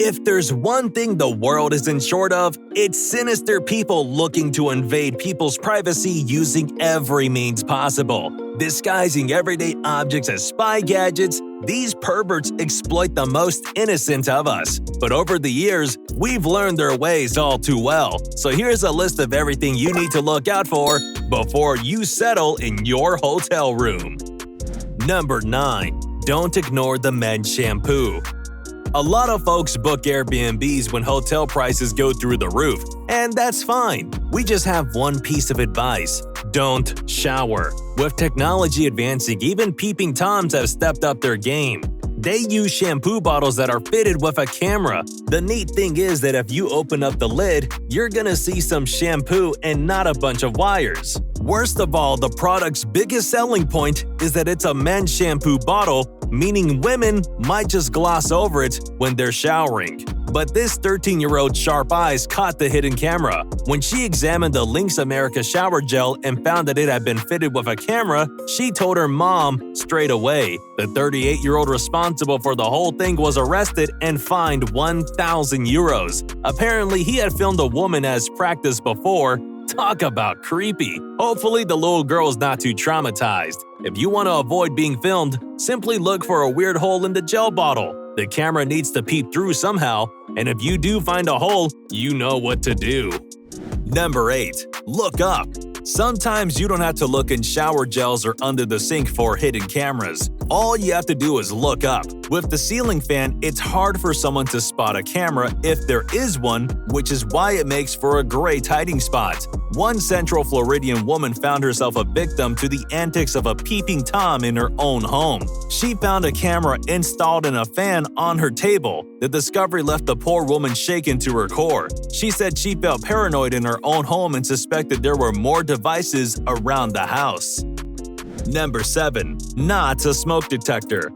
If there's one thing the world isn't short of, it's sinister people looking to invade people's privacy using every means possible. Disguising everyday objects as spy gadgets, these perverts exploit the most innocent of us. But over the years, we've learned their ways all too well. So here's a list of everything you need to look out for before you settle in your hotel room. Number 9. Don't ignore the men's shampoo. A lot of folks book Airbnbs when hotel prices go through the roof, and that's fine. We just have one piece of advice: don't shower. With technology advancing, even peeping toms have stepped up their game. They use shampoo bottles that are fitted with a camera. The neat thing is that if you open up the lid, you're gonna see some shampoo and not a bunch of wires. Worst of all, the product's biggest selling point is that it's a men's shampoo bottle, meaning women might just gloss over it when they're showering. But this 13-year-old's sharp eyes caught the hidden camera. When she examined the Lynx America shower gel and found that it had been fitted with a camera, she told her mom straight away. The 38-year-old responsible for the whole thing was arrested and fined 1,000 euros. Apparently, he had filmed a woman as practice before. Talk about creepy. Hopefully, the little girl's not too traumatized. If you want to avoid being filmed, simply look for a weird hole in the gel bottle. The camera needs to peep through somehow, and if you do find a hole, you know what to do. Number 8. Look up. Sometimes you don't have to look in shower gels or under the sink for hidden cameras. All you have to do is look up. With the ceiling fan, it's hard for someone to spot a camera if there is one, which is why it makes for a great hiding spot. One Central Floridian woman found herself a victim to the antics of a peeping Tom in her own home. She found a camera installed in a fan on her table. The discovery left the poor woman shaken to her core. She said she felt paranoid in her own home and suspected there were more devices around the house. Number 7. Not a smoke detector.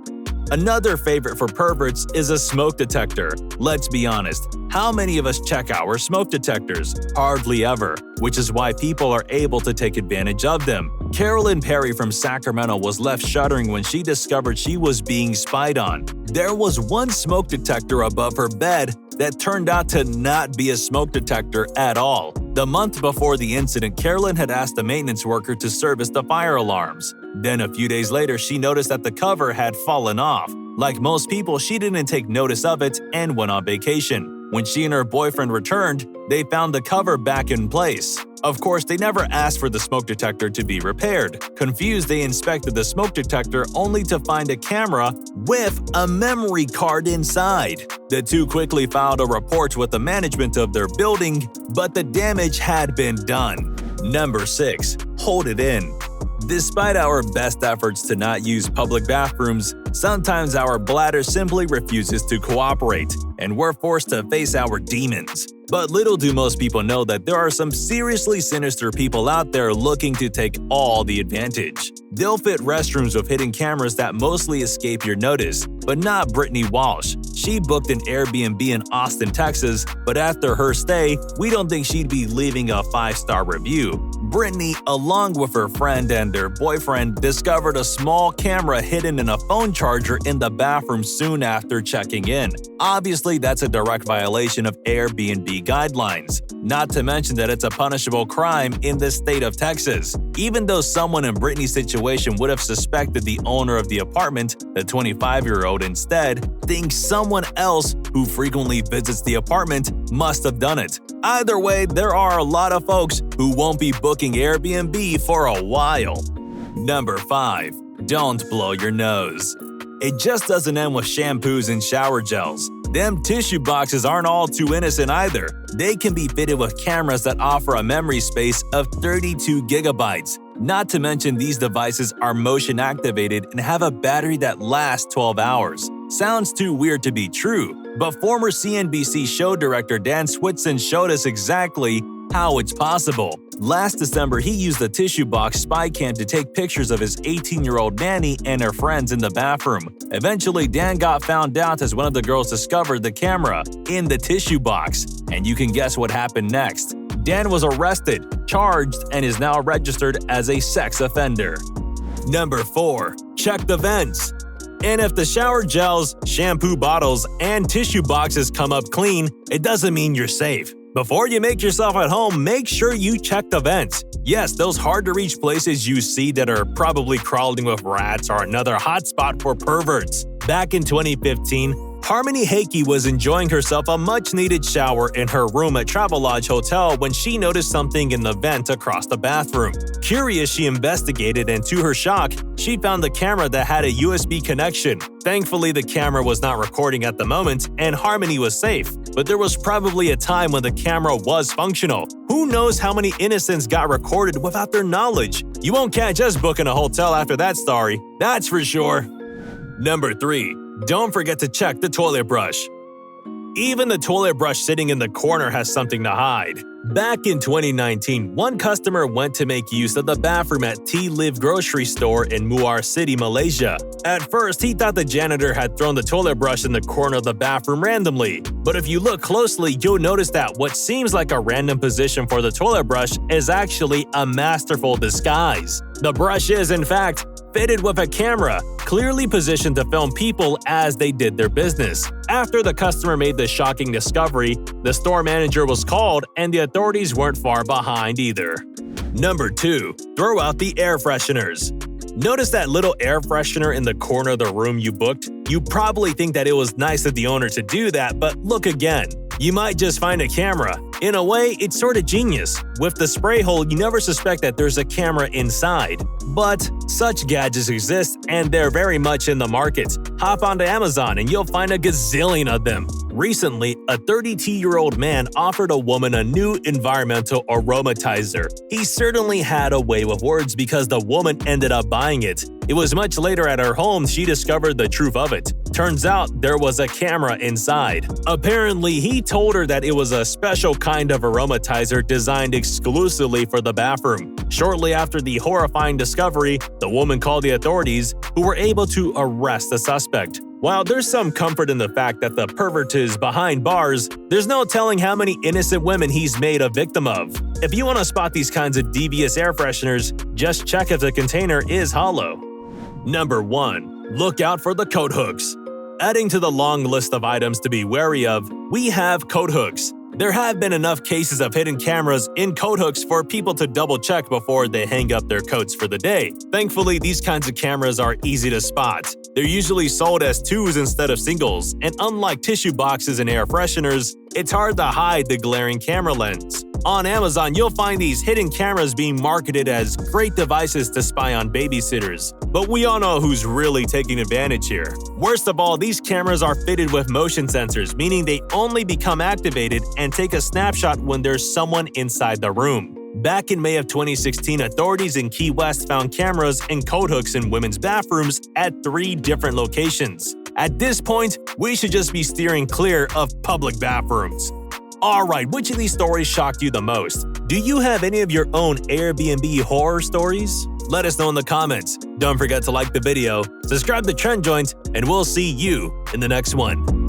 Another favorite for perverts is a smoke detector. Let's be honest, how many of us check our smoke detectors? Hardly ever, which is why people are able to take advantage of them. Carolyn Perry from Sacramento was left shuddering when she discovered she was being spied on. There was one smoke detector above her bed that turned out to not be a smoke detector at all. The month before the incident, Carolyn had asked a maintenance worker to service the fire alarms. Then a few days later, she noticed that the cover had fallen off. Like most people, she didn't take notice of it and went on vacation. When she and her boyfriend returned, they found the cover back in place. Of course, they never asked for the smoke detector to be repaired. Confused, they inspected the smoke detector only to find a camera with a memory card inside. The two quickly filed a report with the management of their building, but the damage had been done. Number 6. Hold it in. Despite our best efforts to not use public bathrooms, sometimes our bladder simply refuses to cooperate, and we're forced to face our demons. But little do most people know that there are some seriously sinister people out there looking to take all the advantage. They'll fit restrooms with hidden cameras that mostly escape your notice, but not Brittany Walsh. She booked an Airbnb in Austin, Texas, but after her stay, we don't think she'd be leaving a 5-star review. Brittany, along with her friend and their boyfriend, discovered a small camera hidden in a phone charger in the bathroom soon after checking in. Obviously, that's a direct violation of Airbnb guidelines, not to mention that it's a punishable crime in the state of Texas. Even though someone in Brittany's situation would have suspected the owner of the apartment, the 25-year-old instead thinks someone else who frequently visits the apartment must have done it. Either way, there are a lot of folks who won't be booking Airbnb for a while. Number 5. Don't blow your nose. It just doesn't end with shampoos and shower gels. Them tissue boxes aren't all too innocent either. They can be fitted with cameras that offer a memory space of 32 gigabytes. Not to mention these devices are motion activated and have a battery that lasts 12 hours. Sounds too weird to be true, but former CNBC show director Dan Switson showed us exactly how it's possible. Last December, he used the tissue box spy cam to take pictures of his 18-year-old nanny and her friends in the bathroom. Eventually, Dan got found out as one of the girls discovered the camera in the tissue box, and you can guess what happened next. Dan was arrested, charged, and is now registered as a sex offender. Number 4. Check the vents. And if the shower gels, shampoo bottles, and tissue boxes come up clean, it doesn't mean you're safe. Before you make yourself at home, make sure you check the vents. Yes, those hard-to-reach places you see that are probably crawling with rats are another hotspot for perverts. Back in 2015, Harmony Heikki was enjoying herself a much-needed shower in her room at Travelodge Hotel when she noticed something in the vent across the bathroom. Curious, she investigated, and to her shock, she found the camera that had a USB connection. Thankfully, the camera was not recording at the moment, and Harmony was safe. But there was probably a time when the camera was functional. Who knows how many innocents got recorded without their knowledge? You won't catch us booking a hotel after that story, that's for sure. Number 3. Don't forget to check the toilet brush. Even the toilet brush sitting in the corner has something to hide. Back in 2019, one customer went to make use of the bathroom at T-Live grocery store in Muar City, Malaysia. At first, he thought the janitor had thrown the toilet brush in the corner of the bathroom randomly. But if you look closely, you'll notice that what seems like a random position for the toilet brush is actually a masterful disguise. The brush is, in fact, fitted with a camera, clearly positioned to film people as they did their business. After the customer made the shocking discovery, the store manager was called and the authorities weren't far behind either. Number 2. Throw out the air fresheners. Notice that little air freshener in the corner of the room you booked? You probably think that it was nice of the owner to do that, but look again. You might just find a camera. In a way, it's sorta genius. With the spray hole, you never suspect that there's a camera inside. But such gadgets exist and they're very much in the market. Hop onto Amazon and you'll find a gazillion of them. Recently, a 32-year-old man offered a woman a new environmental aromatizer. He certainly had a way with words because the woman ended up buying it. It was much later at her home she discovered the truth of it. Turns out there was a camera inside. Apparently, he told her that it was a special kind of aromatizer designed exclusively for the bathroom. Shortly after the horrifying discovery, the woman called the authorities, who were able to arrest the suspect. While there's some comfort in the fact that the pervert is behind bars, there's no telling how many innocent women he's made a victim of. If you want to spot these kinds of devious air fresheners, just check if the container is hollow. Number 1. Look out for the coat hooks. Adding to the long list of items to be wary of, we have coat hooks. There have been enough cases of hidden cameras in coat hooks for people to double-check before they hang up their coats for the day. Thankfully, these kinds of cameras are easy to spot. They're usually sold as twos instead of singles, and unlike tissue boxes and air fresheners, it's hard to hide the glaring camera lens. On Amazon, you'll find these hidden cameras being marketed as great devices to spy on babysitters. But we all know who's really taking advantage here. Worst of all, these cameras are fitted with motion sensors, meaning they only become activated and take a snapshot when there's someone inside the room. Back in May of 2016, authorities in Key West found cameras and coat hooks in women's bathrooms at 3 different locations. At this point, we should just be steering clear of public bathrooms. Alright, which of these stories shocked you the most? Do you have any of your own Airbnb horror stories? Let us know in the comments. Don't forget to like the video, subscribe to Trend Joint, and we'll see you in the next one.